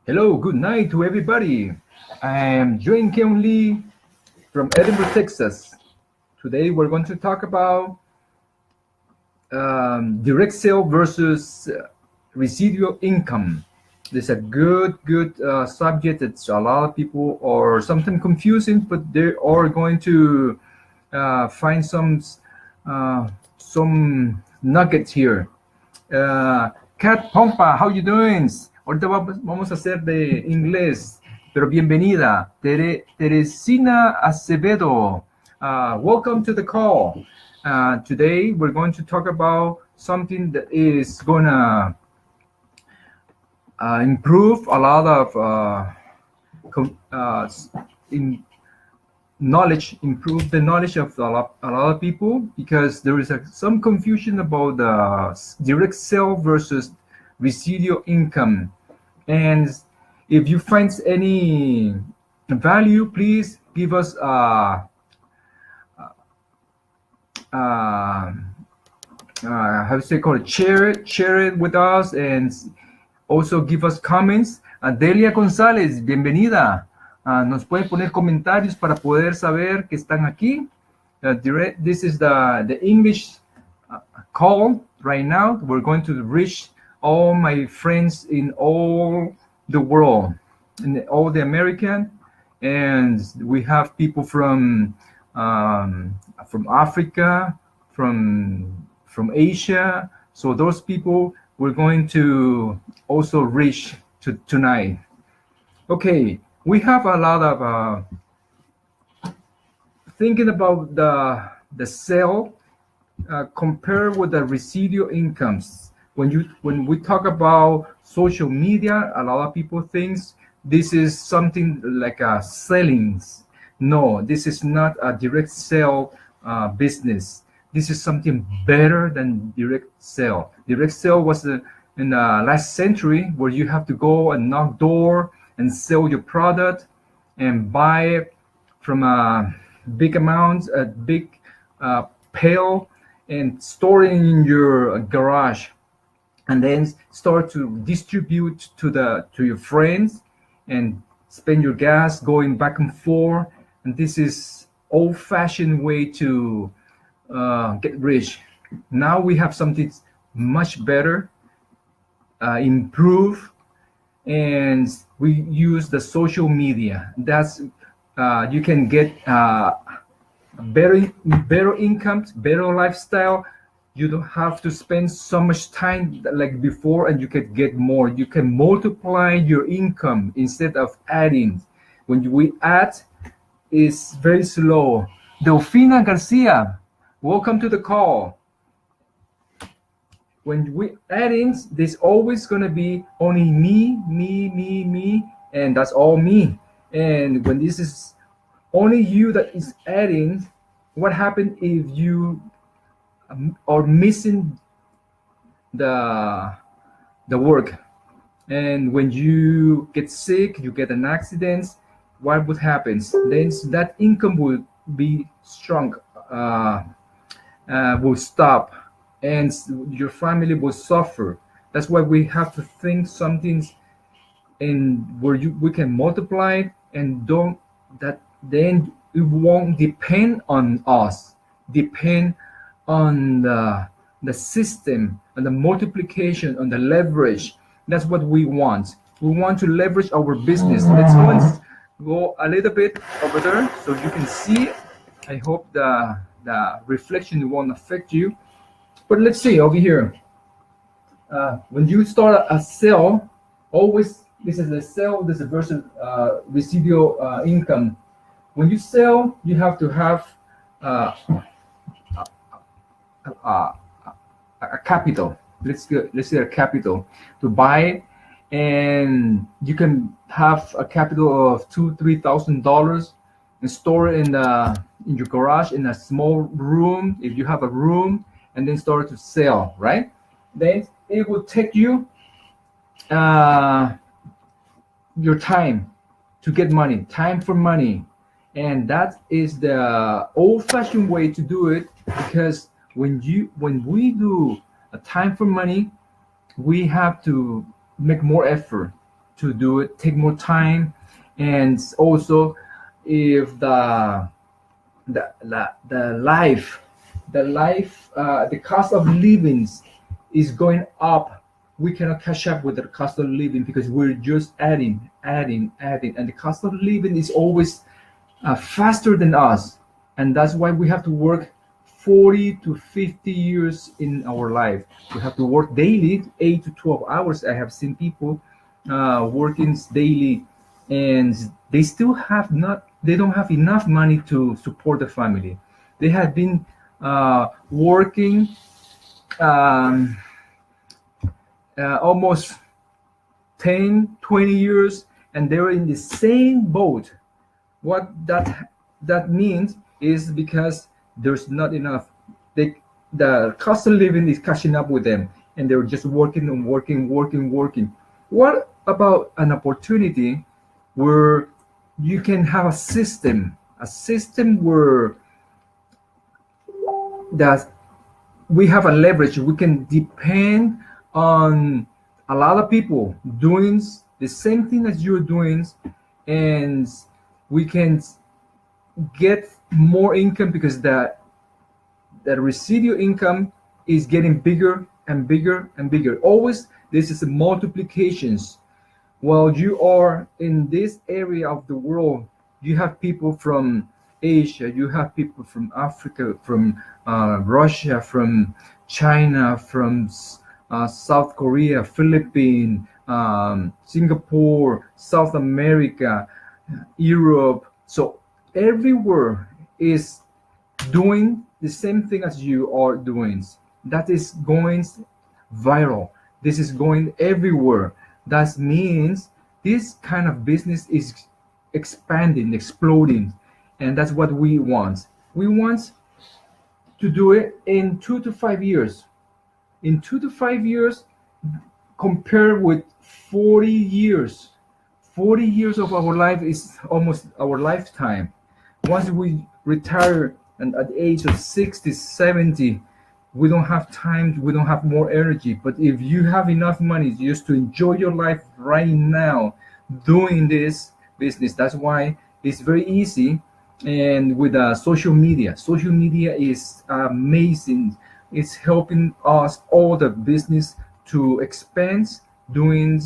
Hello, good night to everybody. I am Yuen K Lee from Edinburgh, Texas. Today we're going to talk about direct sale versus residual income. This is a good subject. It's a lot of people are sometimes confusing, but they are going to find some nuggets here. Kat Pompa, how you doing? Ahorita vamos a hacer de inglés, pero bienvenida. Teresina Acevedo, welcome to the call. Today we're going to talk about something that is going to improve a lot of knowledge, improve the knowledge of a lot of people, because there is some confusion about the direct sale versus residual income. And if you find any value, please give us how to say, call it, share it with us, and also give us comments. Delia González, bienvenida. Nos pueden poner comentarios para poder saber que están aquí. This is the English call right now. We're going to reach all my friends in all the world, in all the American, and we have people from Africa, from Asia. So those people we're going to also reach tonight. Okay, we have a lot of thinking about the sale compared with the residual incomes. When we talk about social media, a lot of people think this is something like a sellings. No, this is not a direct sale business. This is something better than direct sale. Direct sale was in the last century, where you have to go and knock door and sell your product and buy it from a big amount, a big pail, and store it in your garage, and then start to distribute to your friends and spend your gas going back and forth. And this is old-fashioned way to get rich. Now we have something much better, improve, and we use the social media. That's you can get better incomes, better lifestyle. You don't have to spend so much time like before, and you can get more. You can multiply your income instead of adding. When we add, it's very slow. Delfina Garcia, welcome to the call. When we add in, there's always going to be only me, and that's all me. And when this is only you that is adding, what happens if you are missing the work? And when you get sick, you get an accident, what would happen? Then that income will be strong, will stop, and your family will suffer. That's why we have to think something in where we can multiply, and don't that then it won't depend on us, depend on the system, and the multiplication, on the leverage. That's what we want. We want to leverage our business. Let's go a little bit over there so you can see. I hope the reflection won't affect you. But let's see over here. When you start a sale, always this is the sale, this is versus residual income. When you sell, you have to have a capital. Let's say a capital to buy it, and you can have a capital of $2,000-$3,000 and store it in your garage in a small room, if you have a room, and then start to sell, right? Then it will take you your time to get money, time for money. And that is the old-fashioned way to do it, because when we do a time for money, we have to make more effort to do it, take more time. And also, if the life, the cost of living is going up, we cannot catch up with the cost of living because we're just adding, and the cost of living is always faster than us, and that's why we have to work 40 to 50 years in our life. We have to work daily, 8 to 12 hours. I have seen people working daily, and they still have not. They don't have enough money to support the family. They have been working almost 10, 20 years, and they're in the same boat. What that means is because there's not enough. The cost of living is catching up with them, and they're just working and working. What about an opportunity where you can have a system where that we have a leverage? We can depend on a lot of people doing the same thing as you're doing, and we can get more income because the residual income is getting bigger and bigger and bigger. Always, this is multiplications. While you are in this area of the world, you have people from Asia, you have people from Africa, from Russia, from China, from South Korea, Philippines, Singapore, South America, Europe. So everywhere is doing the same thing as you are doing. That is going viral. This is going everywhere. That means this kind of business is expanding, exploding, and that's what we want. We want to do it in 2 to 5 years. In 2 to 5 years, compared with 40 years. 40 years of our life is almost our lifetime. Once we retire and at the age of 60, 70, we don't have time, we don't have more energy. But if you have enough money just to enjoy your life right now doing this business, that's why it's very easy. And with social media is amazing. It's helping us, all the business, to expand doing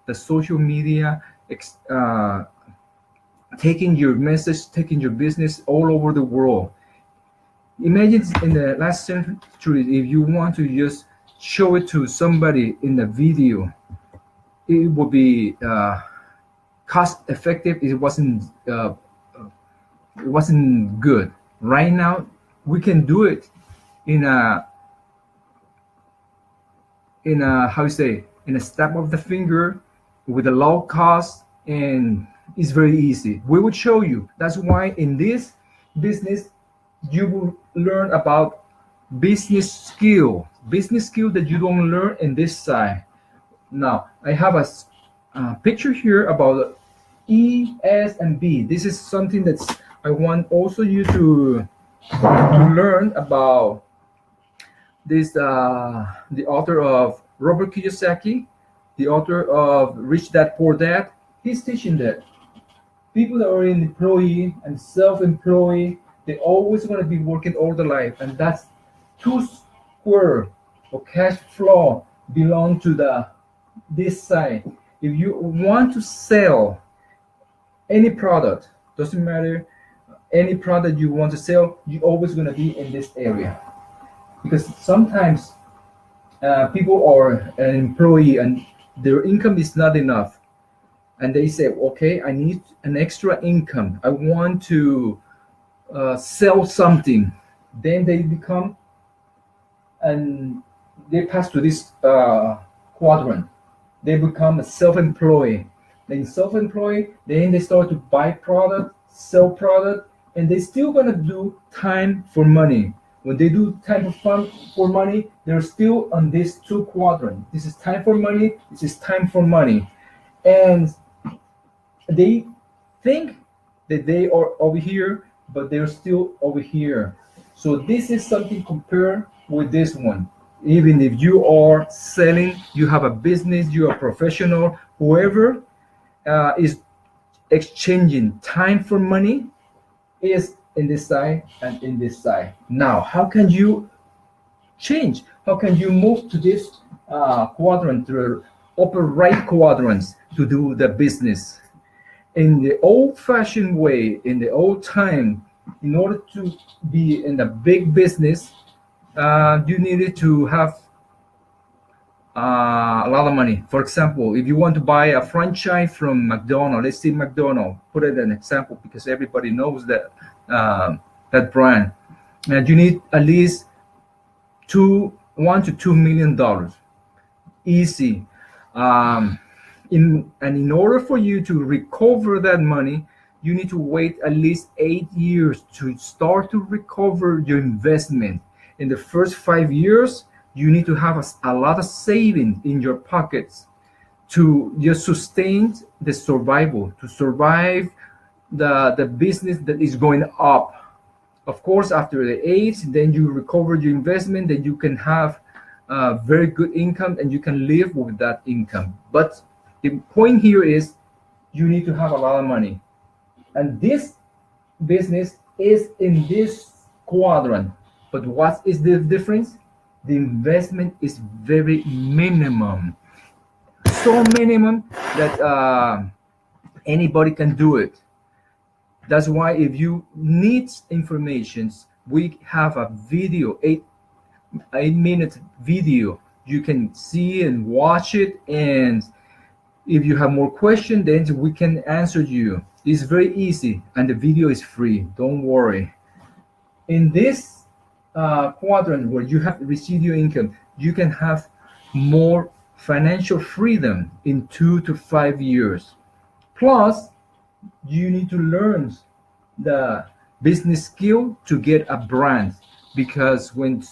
the social media, taking your message, taking your business all over the world. Imagine in the last century, if you want to just show it to somebody in the video, it would be cost effective. It wasn't good. Right now, we can do it in a how you say, in a snap of the finger, with a low cost, and it's very easy. We would show you. That's why in this business you will learn about business skill that you don't learn in this side. Now I have a picture here about E, S, and B. This is something that's I want also you to learn about. This the author of Robert Kiyosaki, the author of Rich Dad Poor Dad. He's teaching that people that are in employee and self-employed, they always want to be working all their life, and that's two square or cash flow belong to this side. If you want to sell any product, doesn't matter, any product you want to sell, you're always going to be in this area. Because sometimes people are an employee and their income is not enough, and they say, okay, I need an extra income, I want to sell something. Then they become, and they pass to this quadrant. They become a self-employed. Then self-employed, then they start to buy product, sell product, and they're still gonna do time for money. When they do time for money, they're still on this two quadrant. This is time for money, this is time for money. And they think that they are over here, but they're still over here. So this is something compared with this one. Even if you are selling, you have a business, you're a professional, whoever, is exchanging time for money is in this side and in this side. Now, how can you change? How can you move to this quadrant, to the upper right quadrants to do the business? In the old-fashioned way, in the old time, in order to be in the big business, you needed to have a lot of money. For example, if you want to buy a franchise from McDonald's, let's say McDonald's, put it an example because everybody knows that that brand, and you need at least $1 to $2 million, easy. In order for you to recover that money, you need to wait at least 8 years to start to recover your investment. In the first 5 years, you need to have a lot of savings in your pockets to just sustain the survival, to survive the business that is going up. Of course, after the 8, then you recover your investment, then you can have very good income and you can live with that income. But the point here is you need to have a lot of money. And this business is in this quadrant. But what is the difference? The investment is very minimum. So minimum that anybody can do it. That's why if you need information, we have a video, 8-minute video. You can see and watch it, and if you have more questions, then we can answer you. It's very easy, and the video is free. Don't worry. In this quadrant where you have residual income, you can have more financial freedom in 2 to 5 years. Plus, you need to learn the business skill to get a brand, because when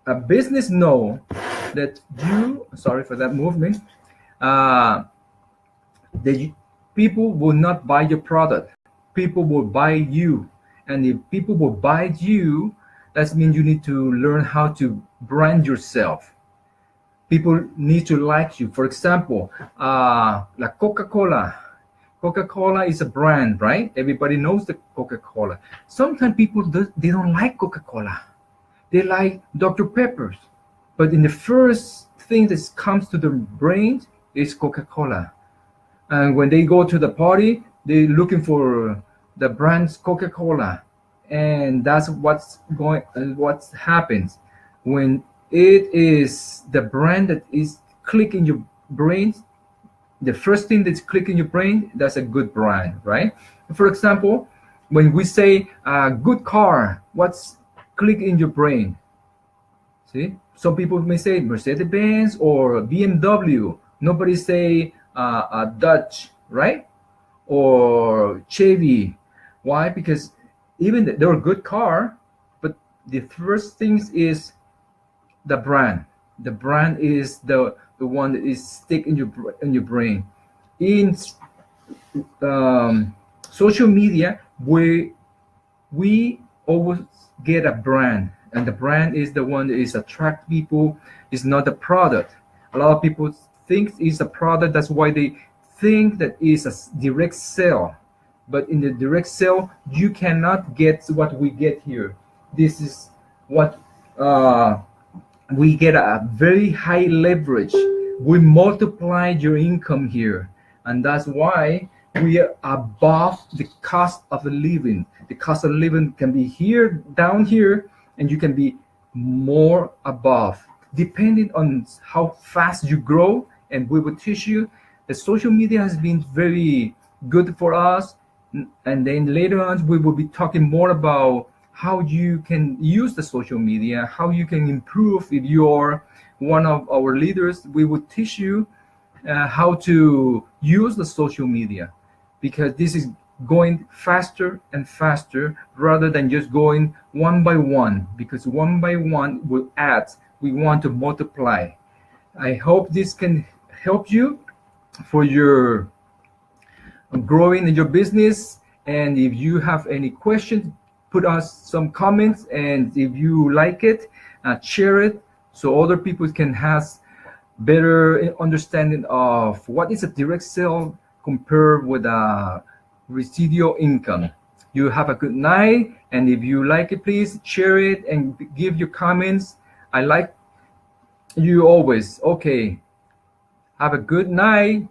a business know that you, sorry for that movement, that people will not buy your product, people will buy you. And if people will buy you, that means you need to learn how to brand yourself. People need to like you. For example, la Coca-Cola. Coca-Cola is a brand, right? Everybody knows the Coca-Cola. Sometimes people, they don't like Coca-Cola. They like Dr. Peppers. But in the first thing that comes to the brain is Coca-Cola. And when they go to the party, they're looking for the brand's Coca-Cola. And that's what happens when it is the brand that is clicking your brain. The first thing that's clicking your brain, that's a good brand, right? For example, when we say good car, what's click in your brain? See, some people may say Mercedes-Benz or BMW. Nobody say a Dutch, right? Or Chevy. Why? Because even they're a good car, but the first things is the brand. The brand is the one that is stick in your brain. In social media, we always get a brand, and the brand is the one that is attract people. It's not the product. A lot of people think it's a product. That's why they think that is a direct sale. But in the direct sale, you cannot get what we get here. This is what we get, a very high leverage. We multiply your income here, and that's why we are above the cost of living. The cost of living can be here, down here, and you can be more above, depending on how fast you grow. And we will teach you. The social media has been very good for us, and then later on we will be talking more about how you can use the social media, how you can improve. If you are one of our leaders, we will teach you how to use the social media, because this is going faster and faster rather than just going one by one, because one by one will add. We want to multiply. I hope this can help you for your growing in your business. And if you have any questions, put us some comments, and if you like it, share it so other people can have better understanding of what is a direct sale compared with a residual income. You have a good night, and if you like it, please share it and give your comments. I like you always. Okay, have a good night.